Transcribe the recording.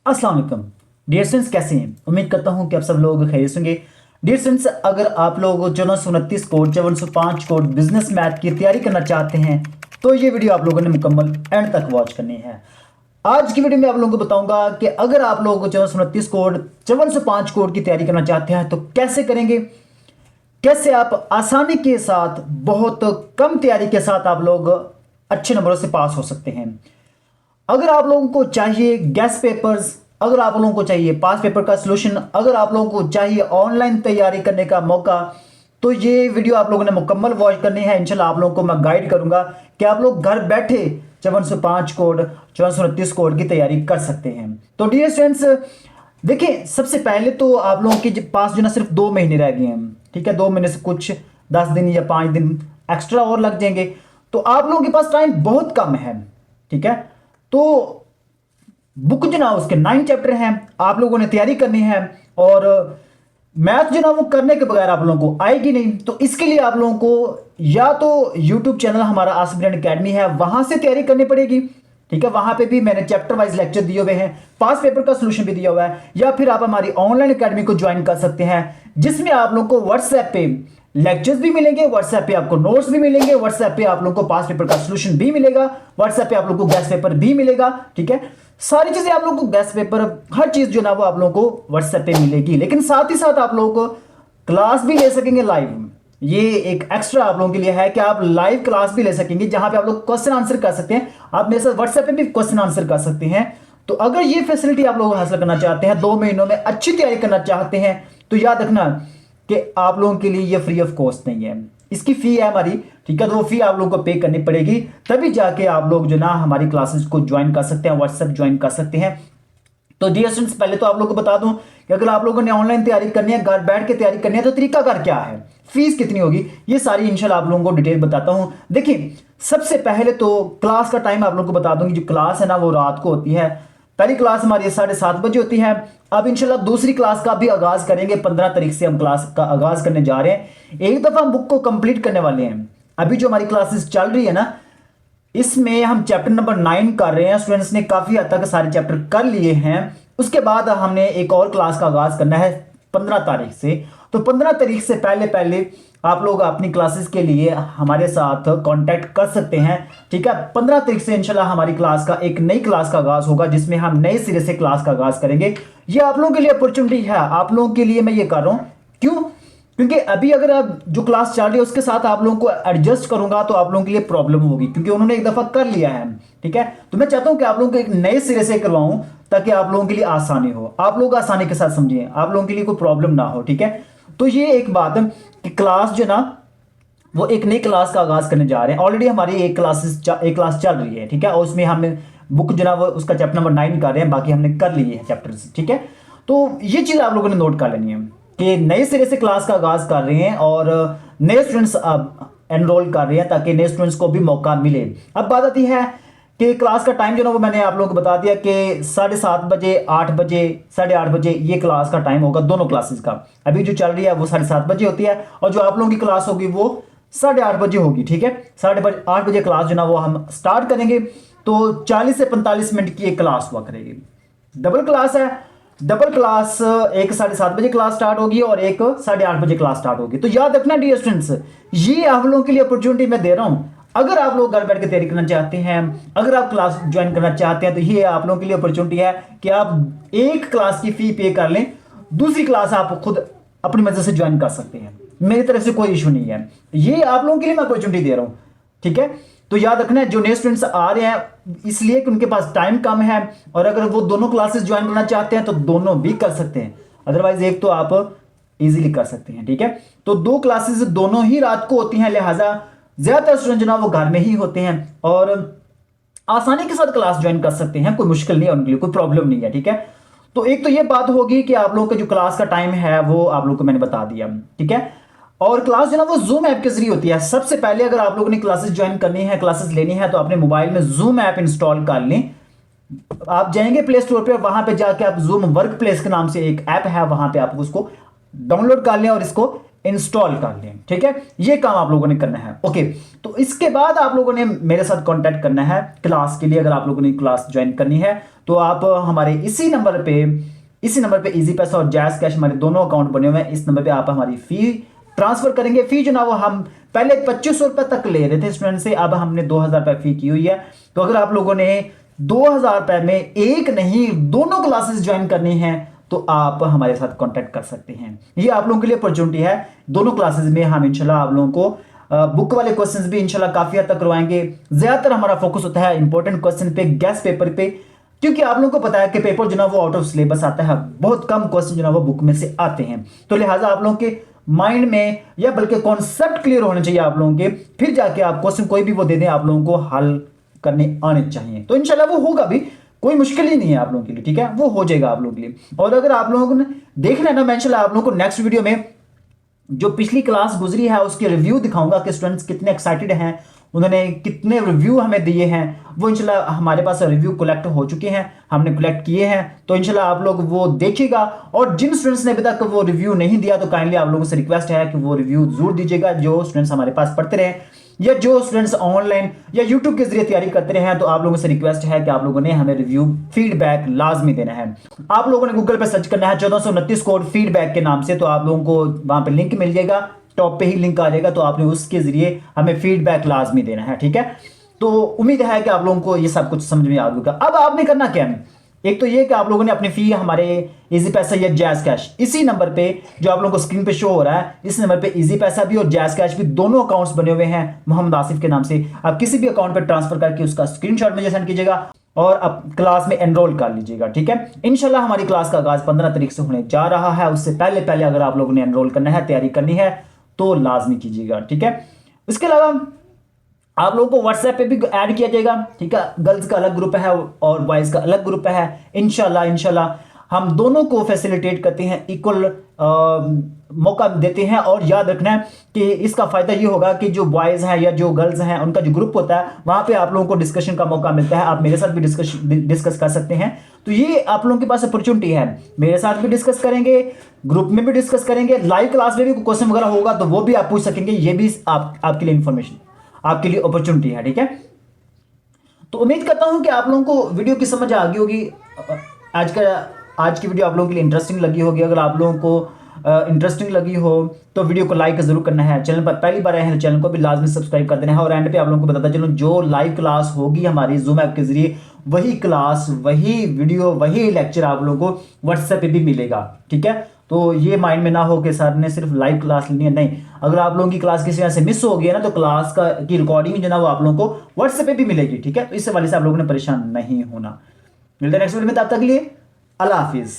अस्सलाम वालेकुम dear students, कैसे हैं? उम्मीद करता हूं कि आप सब लोग खैरियत से होंगे। डियर स्टूडेंट्स, अगर आप लोग 1429 कोड 5405 कोड बिजनेस मैथ की तैयारी करना चाहते हैं तो ये वीडियो आप लोगों ने मुकम्मल एंड तक वॉच करनी है। आज की वीडियो में आप लोगों को बताऊंगा कि अगर आप लोग 1429 कोड 5405 कोड की तैयारी करना चाहते हैं तो कैसे करेंगे, कैसे आप आसानी के साथ बहुत कम तैयारी के साथ आप लोग अच्छे नंबरों से पास हो सकते हैं। अगर आप लोगों को चाहिए गैस पेपर्स, अगर आप लोगों को चाहिए पास पेपर का सलूशन, अगर आप लोगों को चाहिए ऑनलाइन तैयारी करने का मौका, तो ये वीडियो आप लोगों ने मुकम्मल वॉच करनी है। इंशाल्लाह आप लोगों को मैं गाइड करूंगा कि आप लोग घर बैठे 5405 कोड 5429 कोड की तैयारी कर सकते हैं। तो डियर स्टूडेंट्स, देखिए सबसे पहले तो आप लोगों के पास जो ना सिर्फ 2 महीने रह गए हैं, ठीक है। 2 महीने से कुछ 10 दिन या 5 दिन एक्स्ट्रा और लग जाएंगे, तो आप लोगों के पास टाइम बहुत कम है, ठीक है। तो बुक जो ना उसके 9 चैप्टर हैं, आप लोगों ने तैयारी करनी है और मैथ जो ना वो करने के बगैर आप लोगों को आएगी नहीं। तो इसके लिए आप लोगों को या तो यूट्यूब चैनल हमारा आसिफ ब्रांड अकेडमी है, वहां से तैयारी करनी पड़ेगी, ठीक है। वहां पे भी मैंने चैप्टर वाइज लेक्चर दिए हुए हैं, पास पेपर का सलूशन भी दिया हुआ है। या फिर आप हमारी ऑनलाइन अकेडमी को ज्वाइन कर सकते हैं, जिसमें आप लोगों को व्हाट्सएप पे लेक्चर्स भी मिलेंगे, व्हाट्सएप पे आपको नोट्स भी मिलेंगे, व्हाट्सएप पे आप लोगों को पास पेपर का सलूशन भी मिलेगा, व्हाट्सएप पे आप लोगों को गैस पेपर भी मिलेगा, ठीक है। सारी चीजें आप लोगों को गैस पेपर हर चीज जो ना वो आप लोगों को व्हाट्सएप पे मिलेगी। लेकिन साथ ही साथ आप लोगों को क्लास भी ले सकेंगे लाइव। ये एक एक्स्ट्रा आप लोगों के लिए है कि आप लाइव क्लास भी ले सकेंगे, जहां पे आप लोग क्वेश्चन आंसर कर सकते हैं। आप मेरे साथ व्हाट्सएप पे भी क्वेश्चन आंसर कर सकते हैं। तो अगर ये फैसिलिटी आप लोग हासिल करना चाहते हैं, 2 महीनों में अच्छी तैयारी करना चाहते हैं, तो याद रखना कि आप लोगों के लिए ये फ्री ऑफ कॉस्ट नहीं है, इसकी फी है हमारी, ठीक है। तो वो फी आप लोगों को पे करनी पड़ेगी, तभी जाके आप लोग जो ना हमारी क्लासेस को ज्वाइन कर सकते हैं, व्हाट्सएप ज्वाइन कर सकते हैं। तो डियर स्टूडेंट्स, पहले तो आप लोगों को बता दूं कि अगर आप लोगों ने ऑनलाइन तैयारी करनी है, घर बैठ के तैयारी करनी है, तो तरीकाकार क्या है, फीस कितनी होगी, ये सारी इंशाल्लाह आप लोगों को डिटेल बताता हूं। देखिए सबसे पहले तो क्लास का टाइम आप लोगों को बता दूंगी। जो क्लास है ना वो रात को होती है। पहली क्लास हमारी 7:30 बजे होती है। अब इंशाल्लाह दूसरी क्लास का भी आगाज करेंगे, 15 तारीख से हम क्लास का आगाज करने जा रहे हैं। एक दफा हम बुक को कंप्लीट करने वाले हैं। अभी जो हमारी क्लासेस चल रही है ना, इसमें हम चैप्टर नंबर 9 कर रहे हैं। स्टूडेंट्स ने काफी हद तक सारे चैप्टर कर लिए हैं। उसके बाद हमने एक और क्लास का आगाज करना है 15 तारीख से। तो 15 तारीख से पहले पहले आप लोग अपनी क्लासेस के लिए हमारे साथ कांटेक्ट कर सकते हैं, ठीक है। 15 तारीख से इंशाल्लाह हमारी क्लास का एक नई क्लास का आगाज होगा, जिसमें हम नए सिरे से क्लास का आगाज करेंगे। ये आप लोगों के लिए अपॉर्चुनिटी है, आप लोगों के लिए मैं ये कर रहा हूं। क्यों? क्योंकि अभी अगर आप जो क्लास चल रही है उसके साथ आप लोगों को एडजस्ट करूंगा तो आप लोगों के लिए प्रॉब्लम होगी, क्योंकि उन्होंने एक दफा कर लिया है, ठीक है। तो मैं चाहता हूं कि आप लोगों को एक नए सिरे से करवाऊं, ताकि आप लोगों के लिए आसानी हो, आप लोग आसानी के साथ समझिए, आप लोगों के लिए कोई प्रॉब्लम ना हो, ठीक है। तो ये एक बात है कि क्लास जो ना वो एक नई क्लास का आगाज करने जा रहे हैं। ऑलरेडी हमारी एक क्लास चल रही है, ठीक है, और उसमें हमने बुक जो ना वो उसका चैप्टर नंबर 9 कर रहे हैं, बाकी हमने कर लिए हैं चैप्टर्स, ठीक है। तो ये चीज आप लोगों ने नोट कर लेनी है कि नए सिरे से क्लास का आगाज कर रहे हैं और नए स्टूडेंट्स अब एनरोल कर रहे हैं, ताकि नए स्टूडेंट्स को भी मौका मिले। अब बात आती है कि क्लास का टाइम जो ना वो मैंने आप लोगों को बता दिया कि 7:30 बजे, 8 बजे, 8:30 बजे ये क्लास का टाइम होगा दोनों क्लासेस का। अभी जो चल रही है वो 7:30 बजे होती है, और जो आप लोगों की क्लास होगी वो 8:30 बजे होगी, ठीक है। 8:30 बजे क्लास जो ना वो हम स्टार्ट करेंगे। तो 40 से 45 मिनट की एक क्लास हुआ करेगी। डबल क्लास है, डबल क्लास एक 7:30 बजे क्लास स्टार्ट होगी और एक 8:30 बजे क्लास स्टार्ट होगी। तो याद रखना डियर स्टूडेंट्स, ये आप लोगों के लिए अपॉर्चुनिटी मैं दे रहा हूं। अगर आप लोग घर बैठ के तैयारी करना चाहते हैं, अगर आप क्लास ज्वाइन करना चाहते हैं, तो ये आप लोगों के लिए अपॉर्चुनिटी है कि आप एक क्लास की फी पे कर लें, दूसरी क्लास आप खुद अपनी मर्जी से ज्वाइन कर सकते हैं। मेरी तरफ से कोई इशू नहीं है, ये आप लोगों के लिए मैं अपॉर्चुनिटी दे रहा हूं, ठीक है। तो याद रखना है जो नए स्टूडेंट्स आ रहे हैं इसलिए कि उनके पास टाइम कम है, और अगर वो दोनों क्लासेस ज्वाइन करना चाहते हैं तो दोनों भी कर सकते हैं, अदरवाइज एक तो आप इजीली कर सकते हैं, ठीक है। तो 2 क्लासेस दोनों ही रात को होती हैं, लिहाजा ज्यादातर स्टूडेंट जो ना वो घर में ही होते हैं और आसानी के साथ क्लास ज्वाइन कर सकते हैं, कोई मुश्किल नहीं है उनके लिए, कोई प्रॉब्लम नहीं है, ठीक है। तो एक तो ये बात होगी कि आप लोगों का जो क्लास का टाइम है वो आप लोगों को मैंने बता दिया, ठीक है। और क्लास जो ना वो जूम ऐप के जरिए होती है। सबसे पहले अगर आप लोगों ने क्लासेस ज्वाइन करनी है, क्लासेस लेनी है, तो अपने मोबाइल में जूम ऐप इंस्टॉल कर लें। आप जाएंगे प्ले स्टोर पे, वहां पे जाके आप जूम वर्क प्लेस के नाम से एक ऐप है, वहां पे आप उसको डाउनलोड कर लें और इसको इंस्टॉल कर लें। ठीक है, ये काम आप लोगों ने करना है। ओके, तो इसके बाद आप लोगों ने मेरे साथ कांटेक्ट करना है क्लास के लिए। अगर आप लोगों ने क्लास ज्वाइन करनी है तो आप हमारे इसी नंबर पे इजी पैसा और जैज़ कैश हमारे दोनों अकाउंट बने हुए हैं। इस नंबर पे आप हमारी फी ट्रांसफर करेंगे। फी जो ना वो हम पहले 2500 रुपए तक ले रहे थे स्टूडेंट से, अब हमने 2000 रुपए फी की हुई है। तो अगर आप लोगों ने 2000 रुपए में एक नहीं दोनों क्लासेस ज्वाइन करनी है तो आप हमारे साथ कांटेक्ट कर सकते हैं। ये आप लोगों के लिए अपॉर्चुनिटी है। दोनों क्लासेस में हम इंशाल्लाह आप लोगों को बुक वाले क्वेश्चंस भी इंशाल्लाह काफी हद तक करवाएंगे। ज्यादातर हमारा फोकस होता है इंपॉर्टेंट क्वेश्चन पे, गैस पेपर पे, क्योंकि आप लोगों को पता है कि पेपर जो ना वो आउट ऑफ सिलेबस आता है, बहुत कम क्वेश्चन जो ना वो बुक में से आते हैं। तो लिहाजा आप लोगों के माइंड में या बल्कि कॉन्सेप्ट क्लियर होने चाहिए आप लोगों के, फिर जाके आप क्वेश्चन कोई भी वो दे दें आप लोगों को हल करने आने चाहिए। तो इंशाल्लाह वो होगा भी, कोई मुश्किल ही नहीं है आप लोगों के लिए। ठीक है, वो हो जाएगा आप लोगों के लिए। और अगर आप लोगों ने देखना है ना, मैं इंशाल्लाह आप लोगों को नेक्स्ट वीडियो में जो पिछली क्लास गुजरी है उसके रिव्यू दिखाऊंगा कि स्टूडेंट्स कितने एक्साइटेड हैं, उन्होंने कितने रिव्यू हमें दिए हैं। वो इंशाल्लाह हमारे पास रिव्यू कलेक्ट हो चुके हैं, हमने कलेक्ट किए हैं। तो इंशाल्लाह आप लोग वो देखिएगा। और जिन स्टूडेंट्स ने अभी तक वो रिव्यू नहीं दिया तो काइंडली आप लोगों से रिक्वेस्ट है कि वो रिव्यू जरूर दीजिएगा। जो स्टूडेंट्स हमारे पास पढ़ते रहे या जो स्टूडेंट्स ऑनलाइन या यूट्यूब के जरिए तैयारी करते रहे हैं, तो आप लोगों से रिक्वेस्ट है कि आप लोगों ने हमें रिव्यू फीडबैक लाजमी देना है। आप लोगों ने गूगल पे सर्च करना है 1429 कोड फीडबैक के नाम से, तो आप लोगों को वहां पे लिंक मिल जाएगा, टॉप पे ही लिंक आ जाएगा। तो आपने उसके जरिए हमें फीडबैक लाजमी देना है। ठीक है, तो उम्मीद है कि आप लोगों को ये सब कुछ समझ में आ जाएगा। अब आपने करना क्या है, एक तो ये कि आप लोगों ने अपनी फी हमारे इजी पैसा या जैज़ कैश इसी नंबर पे जो आप लोगों को स्क्रीन पे शो हो रहा है, इस नंबर पे इजी पैसा भी और जैज़ कैश भी दोनों अकाउंट्स बने हुए हैं मोहम्मद आसिफ के नाम से। आप किसी भी अकाउंट पे ट्रांसफर करके उसका स्क्रीनशॉट मुझे सेंड कीजिएगा और अब क्लास में एनरोल कर लीजिएगा। ठीक है, इंशाल्लाह हमारी क्लास का आगाज 15 तारीख से होने जा रहा है। उससे पहले पहले अगर आप लोगों ने एनरोल करना है, तैयारी करनी है तो लाजमी कीजिएगा। ठीक है, इसके अलावा आप लोगों को व्हाट्सएप पे भी ऐड किया जाएगा। ठीक है, गर्ल्स का अलग ग्रुप है और बॉयज का अलग ग्रुप है। इंशाल्लाह हम दोनों को फैसिलिटेट करते हैं, इक्वल मौका देते हैं। और याद रखना है कि इसका फायदा ये होगा कि जो बॉयज हैं या जो गर्ल्स हैं उनका जो ग्रुप होता है वहां पे आप लोगों को डिस्कशन का मौका मिलता है। आप मेरे साथ भी डिस्कस कर सकते हैं। तो ये आप लोगों के पास अपॉर्चुनिटी है, मेरे साथ भी डिस्कस करेंगे, ग्रुप में भी डिस्कस करेंगे, लाइव क्लास में भी क्वेश्चन वगैरह होगा तो वो भी आप पूछ सकेंगे। ये भी आपके लिए इंफॉर्मेशन, आपके लिए अपॉर्चुनिटी है। ठीक है, तो उम्मीद करता हूं कि आप लोगों को वीडियो की समझ आ गई होगी। आज की वीडियो आप लोगों के लिए इंटरेस्टिंग लगी होगी। अगर आप लोगों को इंटरेस्टिंग लगी हो तो वीडियो को लाइक जरूर करना है। चैनल पर पहली बार आए हैं तो चैनल को भी लाजमी सब्सक्राइब कर देना है। और एंड पे आप लोगों को बताता चलूं, जो लाइव क्लास होगी हमारी जूम ऐप के जरिए, वही क्लास, वही वीडियो, वही लेक्चर आप लोगों को व्हाट्सएप पे भी मिलेगा। ठीक है, तो ये माइंड में ना हो कि सर ने सिर्फ लाइव क्लास लेनी है, नहीं। अगर आप लोगों की क्लास किसी वजह से मिस हो गई है ना, तो क्लास की रिकॉर्डिंग जो ना वो आप लोगों को व्हाट्सएप पे भी मिलेगी। ठीक है, तो इस वाले से आप लोगों ने परेशान नहीं होना। मिलते हैं नेक्स्ट वीडियो में, तब तक के लिए अल्लाह हाफिज।